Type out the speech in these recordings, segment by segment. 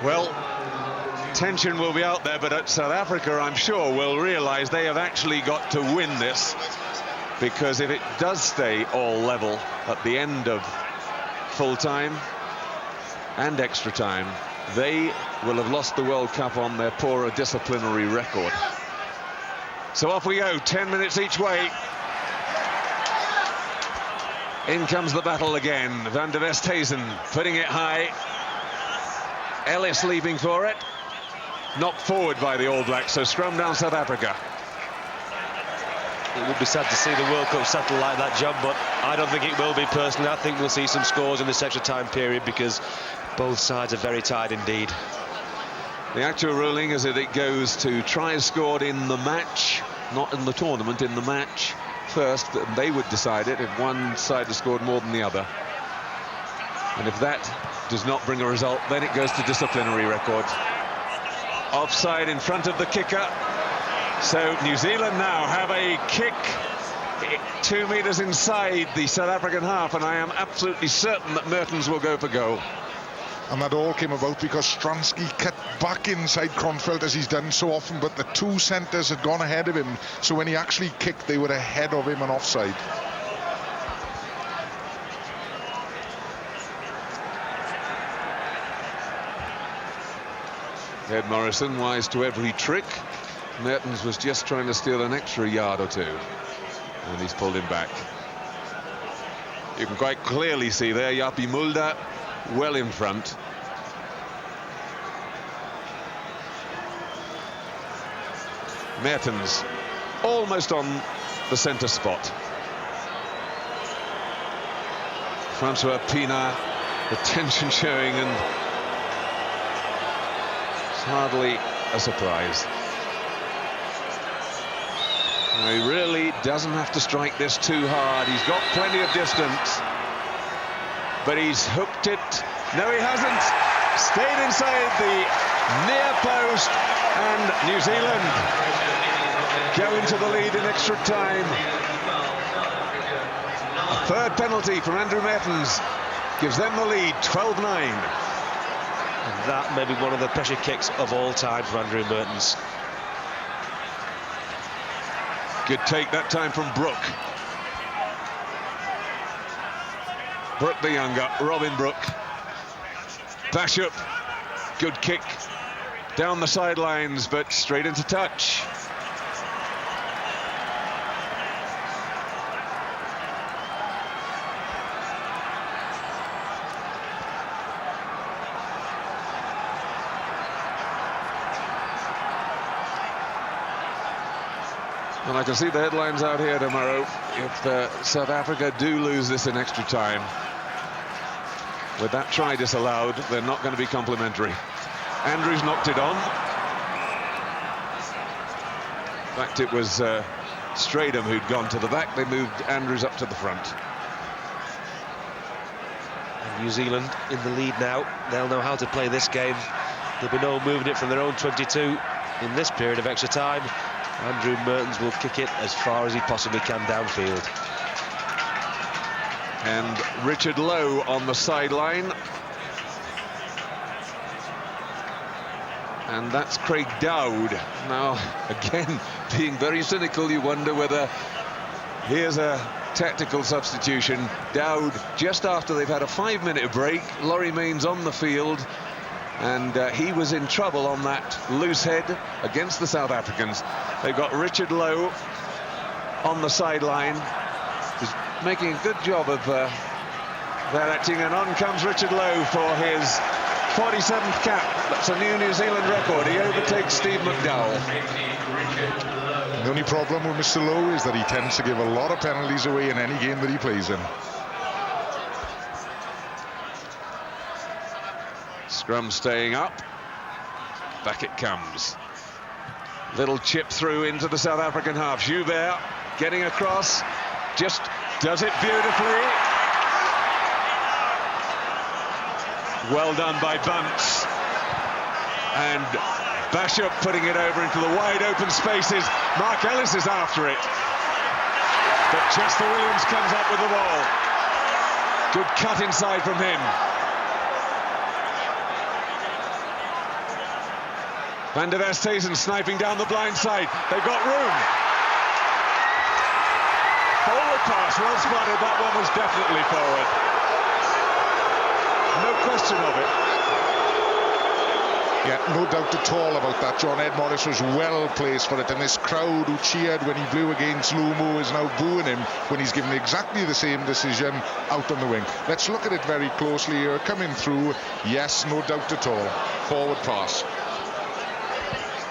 Well, tension will be out there, but South Africa, I'm sure, will realise they have actually got to win this, because if it does stay all level at the end of full time and extra time, they will have lost the World Cup on their poorer disciplinary record. So off we go, 10 minutes each way. In comes the battle again. Van der Westhuizen putting it high. Ellis leaping for it. Knocked forward by the All Blacks, so scrum down South Africa. It would be sad to see the World Cup settle like that, John, but I don't think it will be personally. I think we'll see some scores in this extra time period because both sides are very tired indeed. The actual ruling is that it goes to tries scored in the match, not in the tournament, in the match first. They would decide it if one side has scored more than the other. And if that does not bring a result, then it goes to disciplinary record. Offside in front of the kicker. So New Zealand now have a kick 2 meters inside the South African half, and I am absolutely certain that Mertens will go for goal. And that all came about because Stransky cut back inside Kronfeld as he's done so often, but the two centres had gone ahead of him, so when he actually kicked, they were ahead of him and offside. Ed Morrison wise to every trick. Mertens was just trying to steal an extra yard or two, and he's pulled him back. You can quite clearly see there Yapi Mulder well in front. Mertens almost on the centre spot. Francois Pienaar, the tension showing, and it's hardly a surprise. He really doesn't have to strike this too hard. He's got plenty of distance, but he's hooked it. No, he hasn't. Stayed inside the near post, and New Zealand go into the lead in extra time. A third penalty from Andrew Mertens gives them the lead, 12-9. And that may be one of the pressure kicks of all time for Andrew Mertens. Good take that time from Brook. Brook the younger, Robin Brook. Bashop, good kick down the sidelines, but straight into touch. And I can see the headlines out here tomorrow. If South Africa do lose this in extra time, with that try disallowed, they're not going to be complimentary. Andrews knocked it on. In fact, it was Stradham who'd gone to the back. They moved Andrews up to the front. And New Zealand in the lead now. They'll know how to play this game. There'll be no moving it from their own 22 in this period of extra time. Andrew Mertens will kick it as far as he possibly can downfield. And Richard Lowe on the sideline. And that's Craig Dowd. Now, again, being very cynical, you wonder whether here's a tactical substitution. Dowd, just after they've had a 5-minute break, Laurie Mains on the field, and he was in trouble on that loose head against the South Africans. They've got Richard Lowe on the sideline. He's making a good job of that acting, and on comes Richard Lowe for his 47th cap. That's a new New Zealand record. He overtakes Steve McDowell. The only problem with Mr. Lowe is that he tends to give a lot of penalties away in any game that he plays in. Scrum staying up. Back it comes. Little chip through into the South African half. Joubert getting across. Just does it beautifully. Well done by Bunce. And Bashop putting it over into the wide open spaces. Mark Ellis is after it. But Chester Williams comes up with the ball. Good cut inside from him. Van der Westhuizen sniping down the blind side. They've got room. Forward pass, well spotted. That one was definitely forward. No question of it. Yeah, no doubt at all about that. John Ed Morris was well placed for it, and this crowd who cheered when he blew against Lumo is now booing him when he's given exactly the same decision out on the wing. Let's look at it very closely here. Coming through, yes, no doubt at all. Forward pass.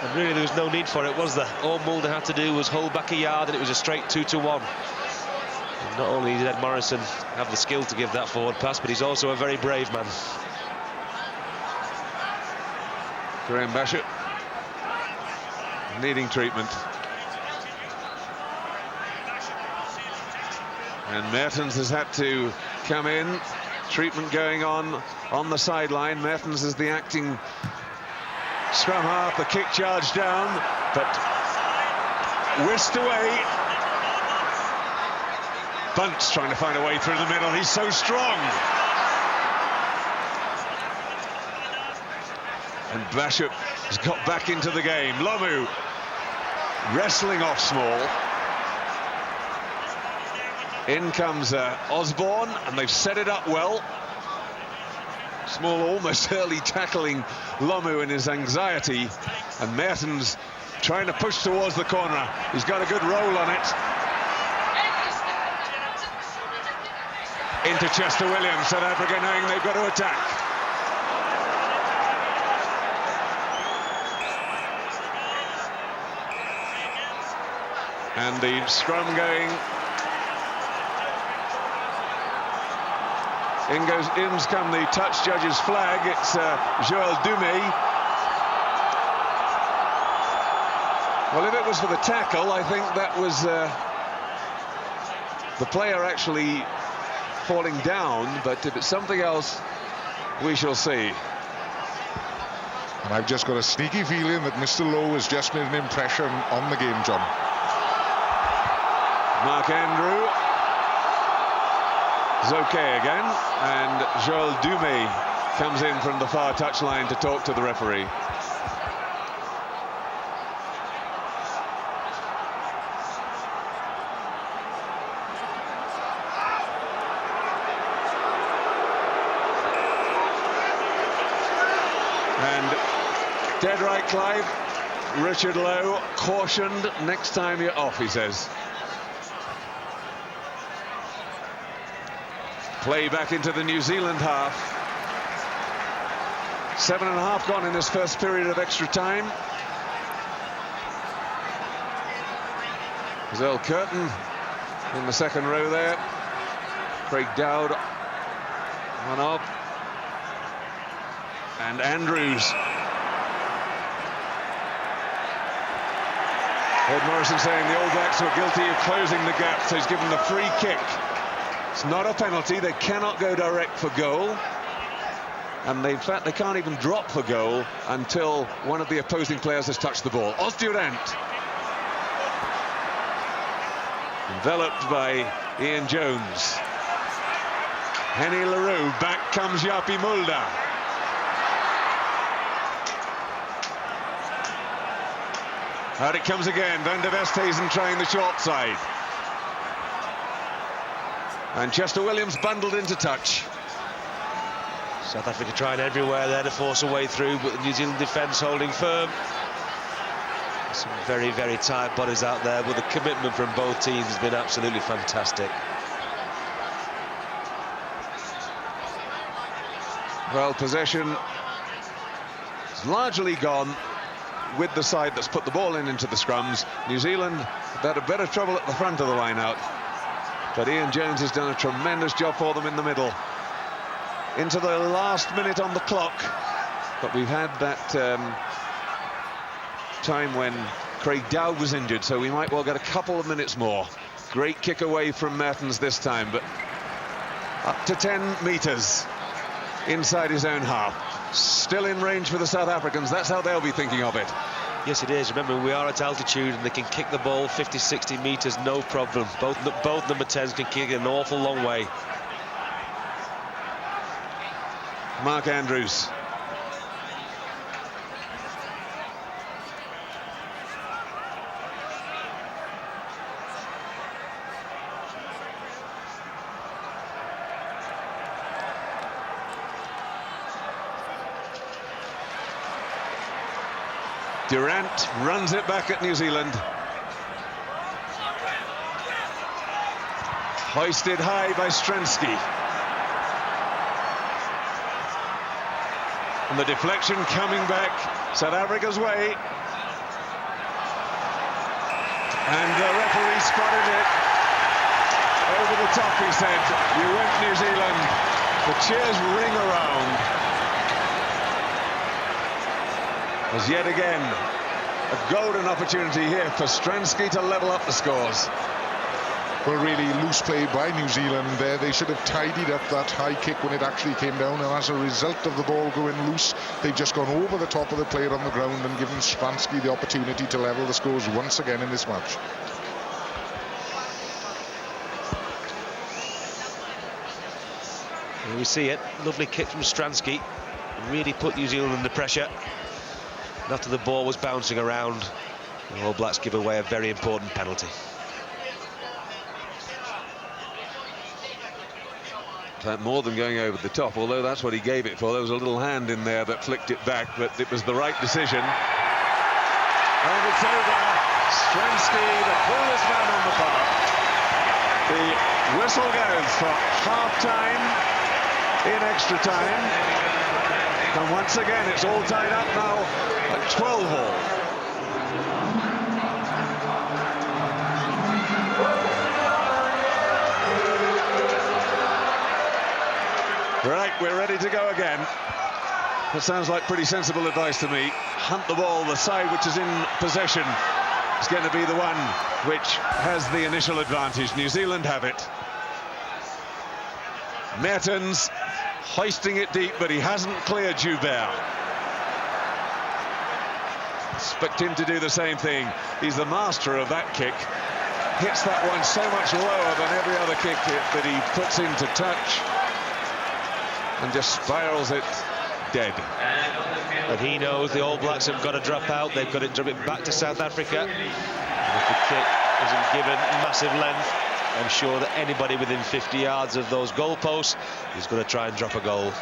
And really there was no need for it, was there? All Mulder had to do was hold back a yard and it was a straight 2-1. And not only did Ed Morrison have the skill to give that forward pass, but he's also a very brave man. Graham Basham needing treatment. And Mertens has had to come in. Treatment going on the sideline. Mertens is the acting scrum half. The kick charge down, but whisked away. Bunce trying to find a way through the middle. He's so strong. And Basham has got back into the game. Lomu wrestling off Small. In comes Osborne, and they've set it up well. Small almost early tackling Lomu in his anxiety, and Mertens trying to push towards the corner. He's got a good roll on it. Into Chester Williams, South Africa knowing they've got to attack. And the scrum going. In's come the touch judge's flag. It's Joël Dumais. Well, if it was for the tackle, I think that was the player actually falling down. But if it's something else, we shall see. And I've just got a sneaky feeling that Mr. Lowe has just made an impression on the game, John. Mark Andrew is okay again, and Joël Dumais comes in from the far touchline to talk to the referee. And dead right, Clive. Richard Lowe cautioned, next time you're off, he says. Play back into the New Zealand half. 7.5 gone in this first period of extra time. Zell Curtin in the second row there. Craig Dowd one up. And Andrews. Ed Morrison saying the All Blacks were guilty of closing the gap, so he's given the free kick. It's not a penalty. They cannot go direct for goal, and in fact they can't even drop for goal until one of the opposing players has touched the ball. Osdurant enveloped by Ian Jones. Henny LaRue, back comes Yapi Mulder. Out it comes again. Van der Westhuizen trying the short side. And Chester Williams bundled into touch. South Africa trying everywhere there to force a way through, but the New Zealand defence holding firm. Some very, very tired bodies out there, but the commitment from both teams has been absolutely fantastic. Well, possession is largely gone with the side that's put the ball into the scrums. New Zealand had a bit of trouble at the front of the line out. But Ian Jones has done a tremendous job for them in the middle. Into the last minute on the clock. But we've had that time when Craig Dowd was injured, so we might well get a couple of minutes more. Great kick away from Mertens this time, but up to 10 metres inside his own half. Still in range for the South Africans. That's how they'll be thinking of it. Yes, it is. Remember, we are at altitude and they can kick the ball 50, 60 metres, no problem. Both number 10s can kick it an awful long way. Mark Andrews. Durant runs it back at New Zealand. Hoisted high by Stransky. And the deflection coming back South Africa's way. And the referee spotted it. Over the top, he said. You went, New Zealand. The cheers ring around. As yet again, a golden opportunity here for Stransky to level up the scores. Well, really loose play by New Zealand there. They should have tidied up that high kick when it actually came down, and as a result of the ball going loose, they've just gone over the top of the player on the ground and given Stransky the opportunity to level the scores once again in this match. Here we see it. Lovely kick from Stransky. Really put New Zealand under pressure. And after the ball was bouncing around, the All Blacks give away a very important penalty. More than going over the top, although that's what he gave it for. There was a little hand in there that flicked it back, but it was the right decision. And it's over. Stransky, the coolest man on the park. The whistle goes for half-time in extra time. And once again, it's all tied up now at 12 all. Right, we're ready to go again. That sounds like pretty sensible advice to me. Hunt the ball, the side which is in possession is going to be the one which has the initial advantage. New Zealand have it. Mertens hoisting it deep, but he hasn't cleared Joubert. Expect him to do the same thing. He's the master of that kick. Hits that one so much lower than every other kick that he puts into touch. And just spirals it dead. And he knows the All Blacks have got to drop out. They've got to drop it back to South Africa. And if the kick isn't given massive length, I'm sure that anybody within 50 yards of those goalposts is going to try and drop a goal.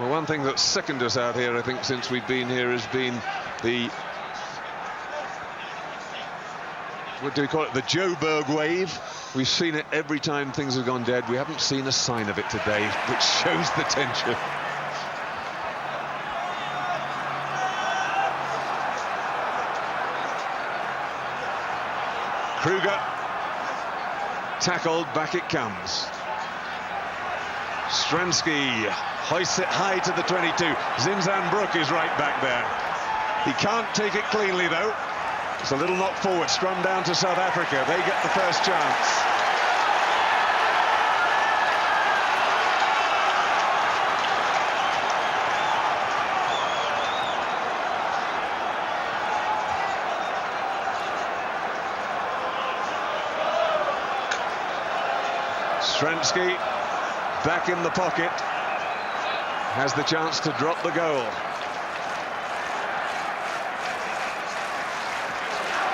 Well, one thing that's sickened us out here, I think, since we've been here has been the, what do we call it, the Joburg wave. We've seen it every time things have gone dead. We haven't seen a sign of it today, which shows the tension. Kruger tackled, back it comes. Stransky hoists it high to the 22. Zinzan Brook is right back there. He can't take it cleanly though. It's a little knock forward, strummed down to South Africa. They get the first chance. Stransky back in the pocket, has the chance to drop the goal.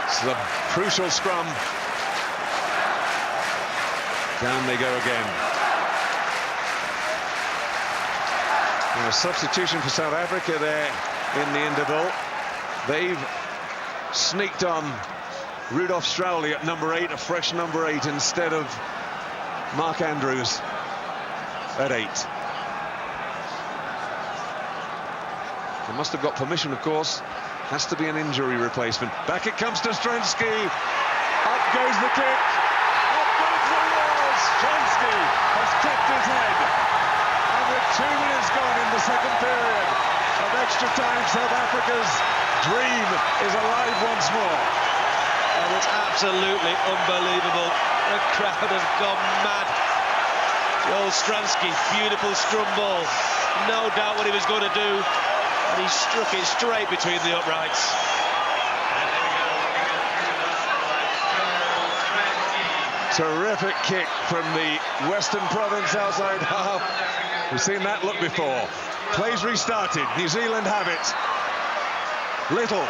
It's the crucial scrum. Down they go again. And a substitution for South Africa there in the interval. They've sneaked on Rudolph Strowley at number 8, a fresh number 8 instead of Mark Andrews at 8. They must have got permission, of course. Has to be an injury replacement. Back it comes to Stransky. Up goes the kick. Up goes the wall. Stransky has kicked his head. And with 2 minutes gone in the second period of extra time, South Africa's dream is alive once more. And it's absolutely unbelievable. The crowd has gone mad. Joel Stransky, beautiful scrum ball. No doubt what he was going to do. And he struck it straight between the uprights. Terrific kick from the Western Province outside half. We've seen that look before. Plays restarted. New Zealand have it. Little.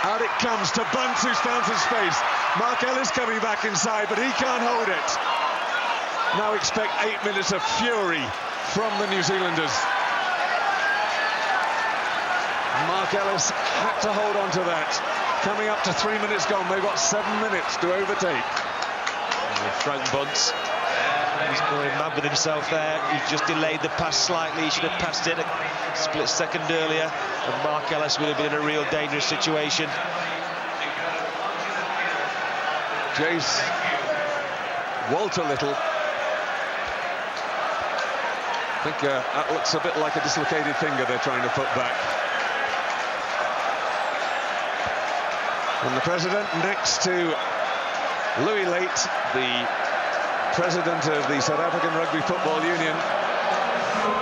Out it comes to Bunce, who's found some space. Mark Ellis coming back inside, but he can't hold it. now expect 8 minutes of fury from the New Zealanders. Mark Ellis had to hold on to that. Coming up to 3 minutes gone, they've got 7 minutes to overtake. Frank Bunce, he's going mad with himself there. He just delayed the pass slightly. He should have passed it a split second earlier, and Mark Ellis would have been in a real dangerous situation. Jace, Walter Little. I think that looks a bit like a dislocated finger they're trying to put back. And the president next to Louis Late, the president of the South African Rugby Football Union.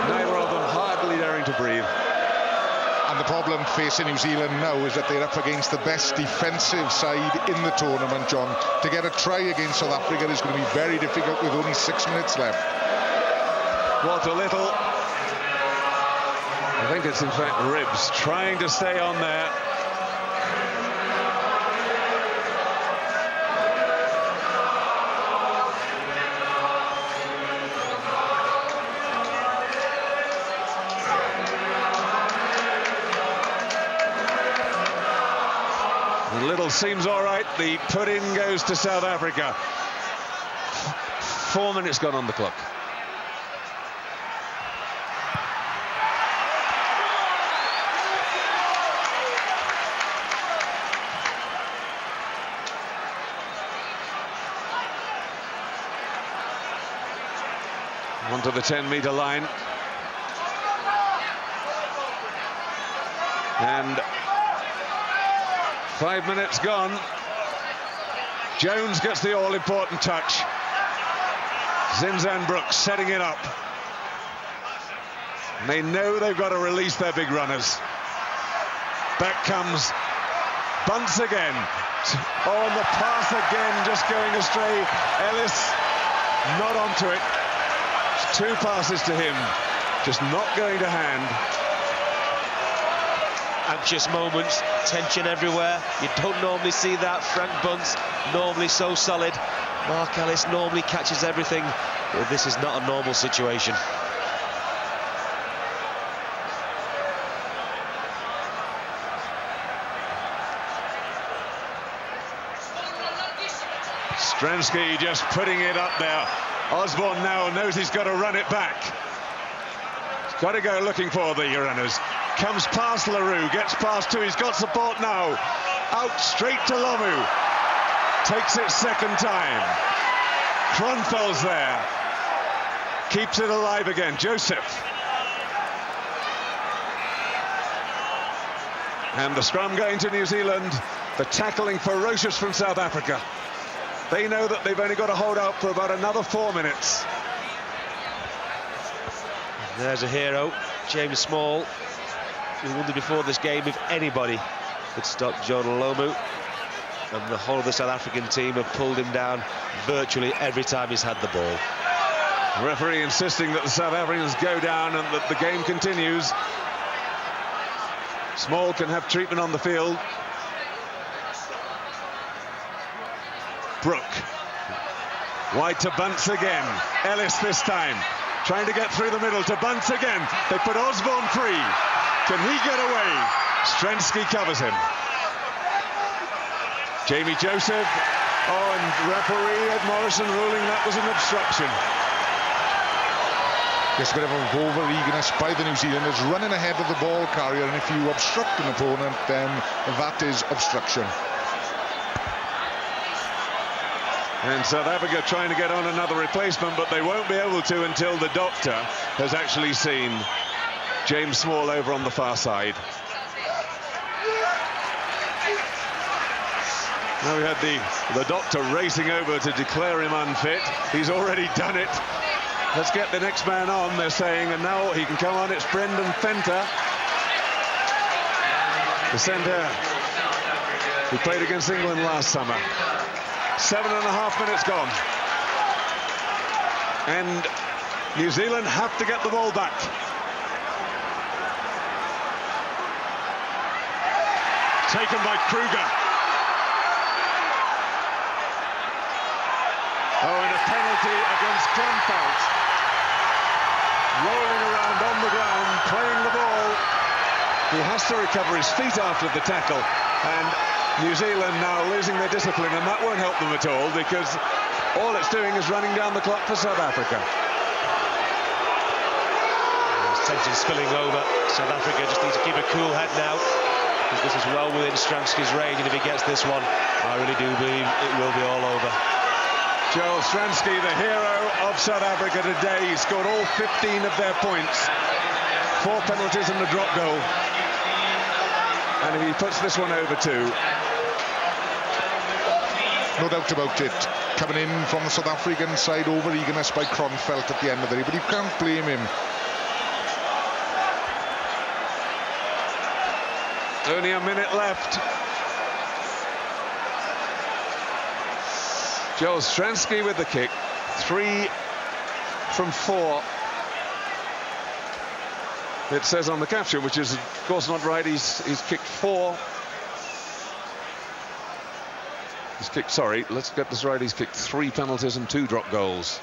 Neither of them hardly daring to breathe. And the problem facing New Zealand now is that they're up against the best defensive side in the tournament, John. To get a try against South Africa is going to be very difficult with only 6 minutes left. Walter Little, I think it's in fact ribs, trying to stay on there. Little seems all right. The put-in goes to South Africa. 4 minutes gone on the clock. Onto the 10-meter line. And 5 minutes gone. Jones gets the all-important touch. Zinzan Brooks setting it up. And they know they've got to release their big runners. Back comes Bunce again. Oh, and the pass again just going astray. Ellis not onto it. It's 2 passes to him, just not going to hand. Anxious moments, tension everywhere. You don't normally see that. Frank Bunce, normally so solid. Mark Ellis normally catches everything. But this is not a normal situation. Stransky just putting it up there. Osborne now knows he's got to run it back. He's got to go looking for the runners. Comes past LaRue, gets past 2, he's got support now. Out straight to Lomu. Takes it second time. Kronfeld's there. Keeps it alive again, Joseph. And the scrum going to New Zealand. The tackling ferocious from South Africa. They know that they've only got to hold out for about another 4 minutes. There's a hero, James Small. We wondered before this game if anybody could stop John Lomu. And the whole of the South African team have pulled him down virtually every time he's had the ball. The referee insisting that the South Africans go down and that the game continues. Small can have treatment on the field. Brook. Wide to Bunce again. Ellis this time. Trying to get through the middle to Bunce again. They put Osborne free. Can he get away? Stransky covers him. Jamie Joseph. Oh, and referee Ed Morrison ruling that was an obstruction. There's a bit of over-eagerness by the New Zealanders running ahead of the ball carrier, and if you obstruct an opponent, then that is obstruction. And South Africa trying to get on another replacement, but they won't be able to until the doctor has actually seen James Small over on the far side. Now we had the doctor racing over to declare him unfit. He's already done it. Let's get the next man on, they're saying, and now he can come on. It's Brendan Fenter, the centre who played against England last summer. 7.5 minutes gone. And New Zealand have to get the ball back. Taken by Kruger. Oh, and a penalty. penalty against Klemfeld. Rolling around on the ground, playing the ball. He has to recover his feet after the tackle, and New Zealand now losing their discipline, and that won't help them at all, because all it's doing is running down the clock for South Africa. Tension spilling over. South Africa just need to keep a cool head now, because this is well within Stransky's range, and if he gets this one, I really do believe it will be all over. Joel Stransky, the hero of South Africa today. He scored all 15 of their points. 4 penalties and a drop goal. And if he puts this one over too. No doubt about it. Coming in from the South African side, over eagerness by Kronfeldt at the end of the day, but you can't blame him. Only a minute left. Joel Stransky with the kick. 3 from 4. It says on the caption, which is of course not right. He's kicked 4. He's kicked, sorry, let's get this right. He's kicked 3 penalties and 2 drop goals.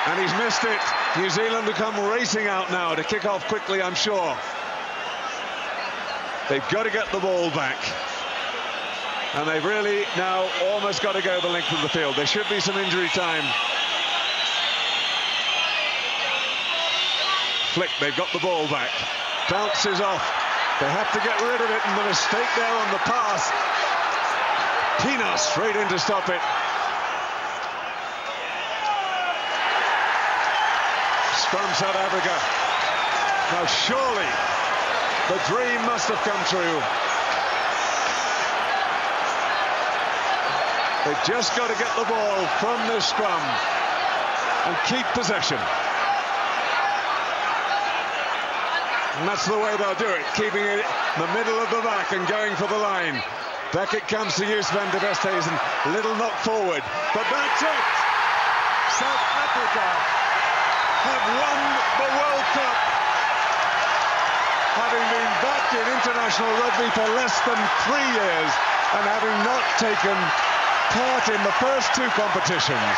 And he's missed it. New Zealand will come racing out now to kick off quickly, I'm sure. They've got to get the ball back. And they've really now almost got to go the length of the field. There should be some injury time. Flick, they've got the ball back. Bounces off. They have to get rid of it, and the mistake there on the pass. Pienaar straight in to stop it. Scrum South Africa. Now surely the dream must have come true. They've just got to get the ball from this scrum and keep possession. And that's the way they'll do it, keeping it in the middle of the back and going for the line. Back it comes to Joos van der Westhuizen. Little knock forward, but that's it. South Africa have won the World Cup, having been back in international rugby for less than 3 years and having not taken part in the first 2 competitions.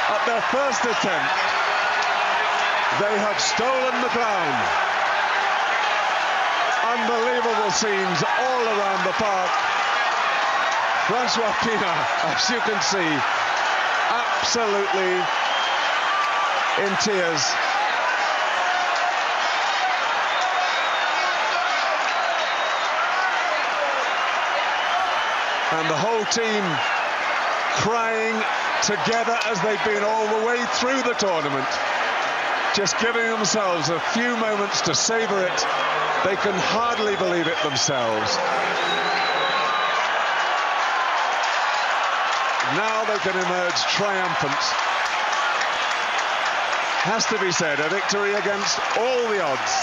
At their first attempt, they have stolen the crown. Unbelievable scenes all around the park. Francois Pienaar, as you can see, absolutely in tears. And the whole team crying together as they've been all the way through the tournament, just giving themselves a few moments to savor it. They can hardly believe it themselves. Now they can emerge triumphant. Has to be said, a victory against all the odds.